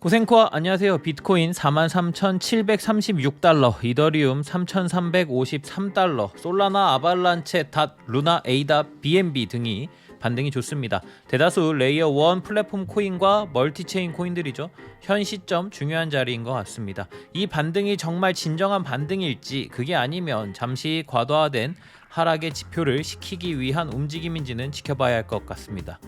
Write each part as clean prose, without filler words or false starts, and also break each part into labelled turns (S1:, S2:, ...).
S1: 고생코아 안녕하세요. 비트코인 43,736달러, 이더리움 3,353달러, 솔라나, 아발란체, 닷, 루나, 에이다, BNB 등이 반등이 좋습니다. 대다수 레이어 1 플랫폼 코인과 멀티체인 코인들이죠. 현 시점 중요한 자리인 것 같습니다. 이 반등이 정말 진정한 반등일지, 그게 아니면 잠시 과도화된 하락의 지표를 식히기 위한 움직임인지는 지켜봐야 할 것 같습니다.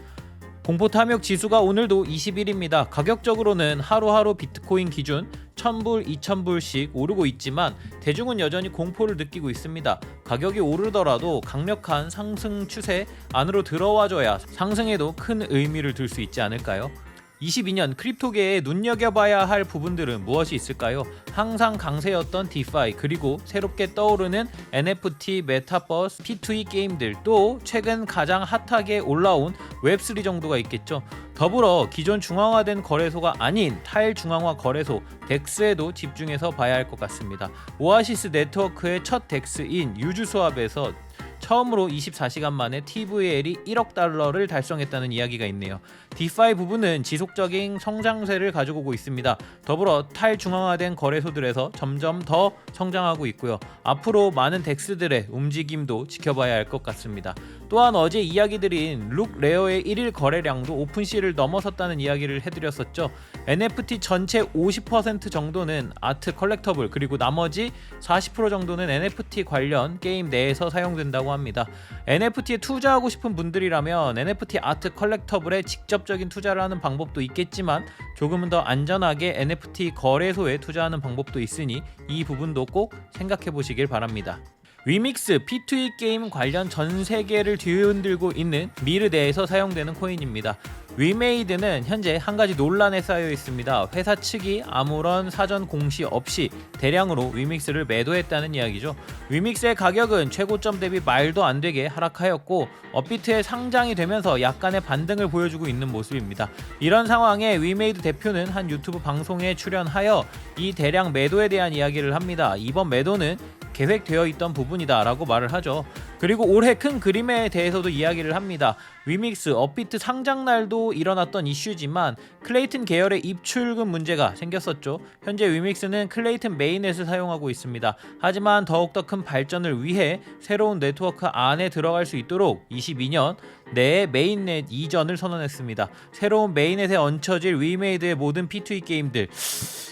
S1: 공포 탐욕 지수가 오늘도 21입니다. 가격적으로는 하루하루 비트코인 기준 1000불, 2000불씩 오르고 있지만 대중은 여전히 공포를 느끼고 있습니다. 가격이 오르더라도 강력한 상승 추세 안으로 들어와줘야 상승에도 큰 의미를 둘 수 있지 않을까요? 22년 크립토계에 눈여겨봐야 할 부분들은 무엇이 있을까요? 항상 강세였던 디파이, 그리고 새롭게 떠오르는 NFT, 메타버스, P2E 게임들, 또 최근 가장 핫하게 올라온 웹3 정도가 있겠죠. 더불어 기존 중앙화된 거래소가 아닌 탈중앙화 거래소 덱스에도 집중해서 봐야 할 것 같습니다. 오아시스 네트워크의 첫 덱스인 유주스왑에서 처음으로 24시간 만에 TVL이 1억 달러를 달성했다는 이야기가 있네요. 디파이 부분은 지속적인 성장세를 가지고 오고 있습니다. 더불어 탈중앙화된 거래소들에서 점점 더 성장하고 있고요. 앞으로 많은 덱스들의 움직임도 지켜봐야 할 것 같습니다. 또한 어제 이야기 드린 룩레어의 1일 거래량도 오픈시를 넘어섰다는 이야기를 해드렸었죠. NFT 전체 50% 정도는 아트 컬렉터블, 그리고 나머지 40% 정도는 NFT 관련 게임 내에서 사용된다고 합니다. NFT에 투자하고 싶은 분들이라면 NFT 아트 컬렉터블에 직접적인 투자를 하는 방법도 있겠지만 조금은 더 안전하게 NFT 거래소에 투자하는 방법도 있으니 이 부분도 꼭 생각해 보시길 바랍니다. 위믹스 P2E 게임 관련 전 세계를 뒤흔들고 있는 미르 내에서 사용되는 코인입니다. 위메이드는 현재 한 가지 논란에 쌓여 있습니다. 회사 측이 아무런 사전 공시 없이 대량으로 위믹스를 매도했다는 이야기죠. 위믹스의 가격은 최고점 대비 말도 안 되게 하락하였고 업비트에 상장이 되면서 약간의 반등을 보여주고 있는 모습입니다. 이런 상황에 위메이드 대표는 한 유튜브 방송에 출연하여 이 대량 매도에 대한 이야기를 합니다. 이번 매도는 계획되어 있던 부분이다 라고 말을 하죠. 그리고 올해 큰 그림에 대해서도 이야기를 합니다. 위믹스, 업비트 상장날도 일어났던 이슈지만 클레이튼 계열의 입출금 문제가 생겼었죠. 현재 위믹스는 클레이튼 메인넷을 사용하고 있습니다. 하지만 더욱더 큰 발전을 위해 새로운 네트워크 안에 들어갈 수 있도록 22년 내에 메인넷 이전을 선언했습니다. 새로운 메인넷에 얹혀질 위메이드의 모든 P2E 게임들,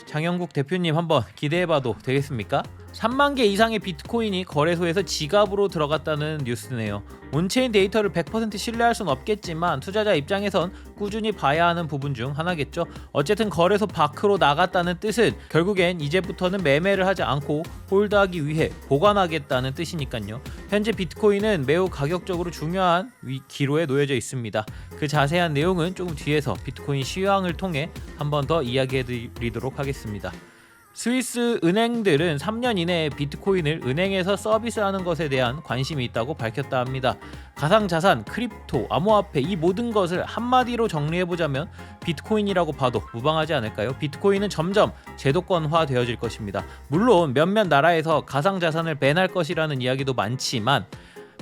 S1: 장영국 대표님 한번 기대해봐도 되겠습니까? 3만 개 이상의 비트코인이 거래소에서 지갑으로 들어갔다는 뉴스네요. 온체인 데이터를 100% 신뢰할 순 없겠지만 투자자 입장에선 꾸준히 봐야 하는 부분 중 하나겠죠. 어쨌든 거래소 밖으로 나갔다는 뜻은 결국엔 이제부터는 매매를 하지 않고 홀드하기 위해 보관하겠다는 뜻이니까요. 현재 비트코인은 매우 가격적으로 중요한 기로에 놓여져 있습니다. 그 자세한 내용은 조금 뒤에서 비트코인 시황을 통해 한 번 더 이야기해드리도록 하겠습니다. 스위스 은행들은 3년 이내에 비트코인을 은행에서 서비스하는 것에 대한 관심이 있다고 밝혔다 합니다. 가상자산, 크립토, 암호화폐, 이 모든 것을 한마디로 정리해보자면 비트코인이라고 봐도 무방하지 않을까요? 비트코인은 점점 제도권화 되어질 것입니다. 물론 몇몇 나라에서 가상자산을 밴할 것이라는 이야기도 많지만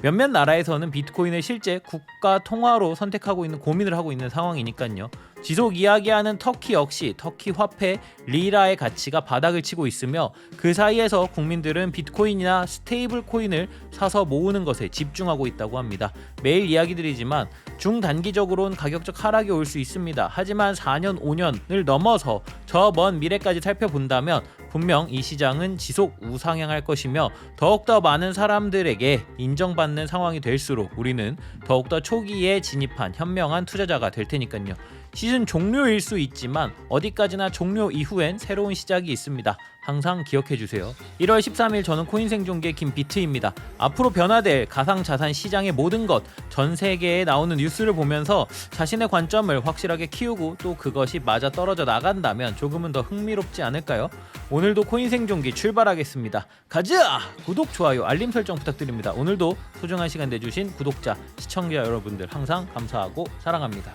S1: 몇몇 나라에서는 비트코인을 실제 국가 통화로 선택하고 있는, 고민을 하고 있는 상황이니까요. 지속 이야기하는 터키 역시 터키 화폐 리라의 가치가 바닥을 치고 있으며 그 사이에서 국민들은 비트코인이나 스테이블 코인을 사서 모으는 것에 집중하고 있다고 합니다. 매일 이야기 드리지만 중단기적으로는 가격적 하락이 올 수 있습니다. 하지만 4년, 5년을 넘어서 저 먼 미래까지 살펴본다면 분명 이 시장은 지속 우상향할 것이며 더욱더 많은 사람들에게 인정받는 상황이 될수록 우리는 더욱더 초기에 진입한 현명한 투자자가 될 테니까요. 시즌 종료일 수 있지만 어디까지나 종료 이후엔 새로운 시작이 있습니다. 항상 기억해주세요. 1월 13일 저는 코인생존계 김비트입니다. 앞으로 변화될 가상자산 시장의 모든 것, 전 세계에 나오는 뉴스를 보면서 자신의 관점을 확실하게 키우고 또 그것이 맞아 떨어져 나간다면 조금은 더 흥미롭지 않을까요? 오늘도 코인생존기 출발하겠습니다. 가자! 구독, 좋아요, 알림 설정 부탁드립니다. 오늘도 소중한 시간 내주신 구독자, 시청자 여러분들 항상 감사하고 사랑합니다.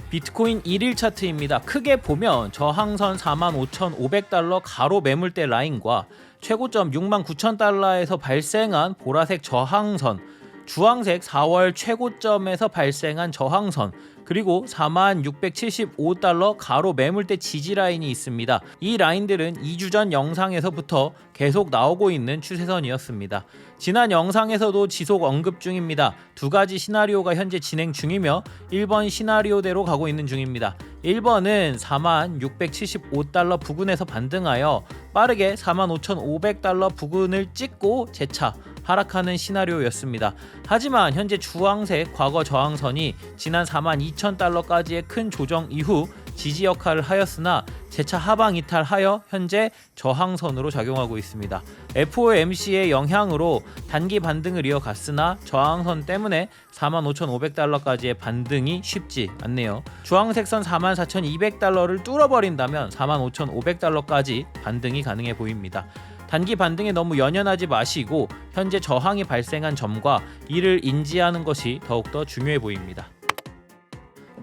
S1: 비트코인 1일 차트입니다. 크게 보면 저항선 45,500달러 가로 매물대 라인과 최고점 69,000달러에서 발생한 보라색 저항선, 주황색 4월 최고점에서 발생한 저항선, 그리고 4675달러 가로 매물대 지지 라인이 있습니다. 이 라인들은 2주 전 영상에서부터 계속 나오고 있는 추세선이었습니다. 지난 영상에서도 지속 언급 중입니다. 두 가지 시나리오가 현재 진행 중이며 1번 시나리오대로 가고 있는 중입니다. 1번은 4675달러 부근에서 반등하여 빠르게 45,500달러 부근을 찍고 재차 하락하는 시나리오였습니다. 하지만 현재 주황색 과거 저항선이 지난 42,000달러까지의 큰 조정 이후 지지 역할을 하였으나 재차 하방 이탈하여 현재 저항선으로 작용하고 있습니다. FOMC의 영향으로 단기 반등을 이어갔으나 저항선 때문에 45,500달러까지의 반등이 쉽지 않네요. 주황색 선 44,200달러를 뚫어버린다면 45,500달러까지 반등이 가능해 보입니다. 단기 반등에 너무 연연하지 마시고 현재 저항이 발생한 점과 이를 인지하는 것이 더욱더 중요해 보입니다.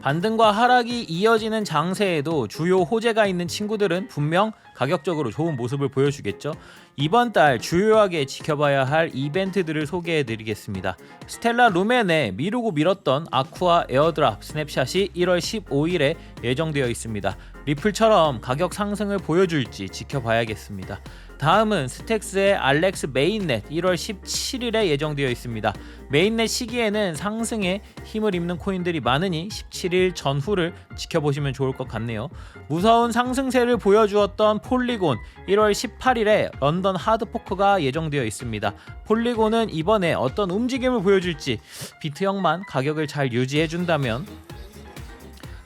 S1: 반등과 하락이 이어지는 장세에도 주요 호재가 있는 친구들은 분명 가격적으로 좋은 모습을 보여주겠죠. 이번 달 주요하게 지켜봐야 할 이벤트들을 소개해드리겠습니다. 스텔라 루멘에 미루고 미뤘던 아쿠아 에어드랍 스냅샷이 1월 15일에 예정되어 있습니다. 리플처럼 가격 상승을 보여줄지 지켜봐야겠습니다. 다음은 스택스의 알렉스 메인넷 1월 17일에 예정되어 있습니다. 메인넷 시기에는 상승에 힘을 입는 코인들이 많으니 17일 전후를 지켜보시면 좋을 것 같네요. 무서운 상승세를 보여주었던 폴리곤 1월 18일에 런던 하드포크가 예정되어 있습니다. 폴리곤은 이번에 어떤 움직임을 보여줄지 비트형만 가격을 잘 유지해준다면,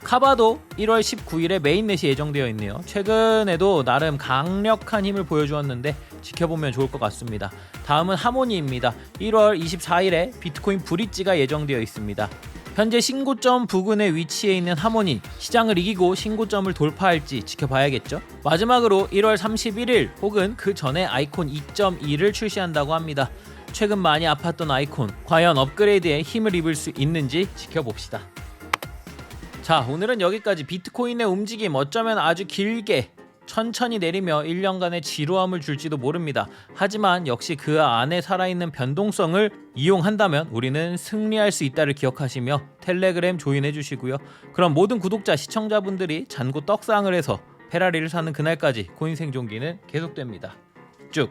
S1: 카바도 1월 19일에 메인넷이 예정되어 있네요. 최근에도 나름 강력한 힘을 보여주었는데 지켜보면 좋을 것 같습니다. 다음은 하모니입니다. 1월 24일에 비트코인 브릿지가 예정되어 있습니다. 현재 신고점 부근에 위치해 있는 하모니, 시장을 이기고 신고점을 돌파할지 지켜봐야겠죠. 마지막으로 1월 31일 혹은 그 전에 아이콘 2.2를 출시한다고 합니다. 최근 많이 아팠던 아이콘, 과연 업그레이드에 힘을 입을 수 있는지 지켜봅시다. 자, 오늘은 여기까지. 비트코인의 움직임 어쩌면 아주 길게 천천히 내리며 1년간의 지루함을 줄지도 모릅니다. 하지만 역시 그 안에 살아있는 변동성을 이용한다면 우리는 승리할 수 있다를 기억하시며 텔레그램 조인해 주시고요. 그럼 모든 구독자, 시청자분들이 잔고 떡상을 해서 페라리를 사는 그날까지 코인 생존기는 계속됩니다. 쭉!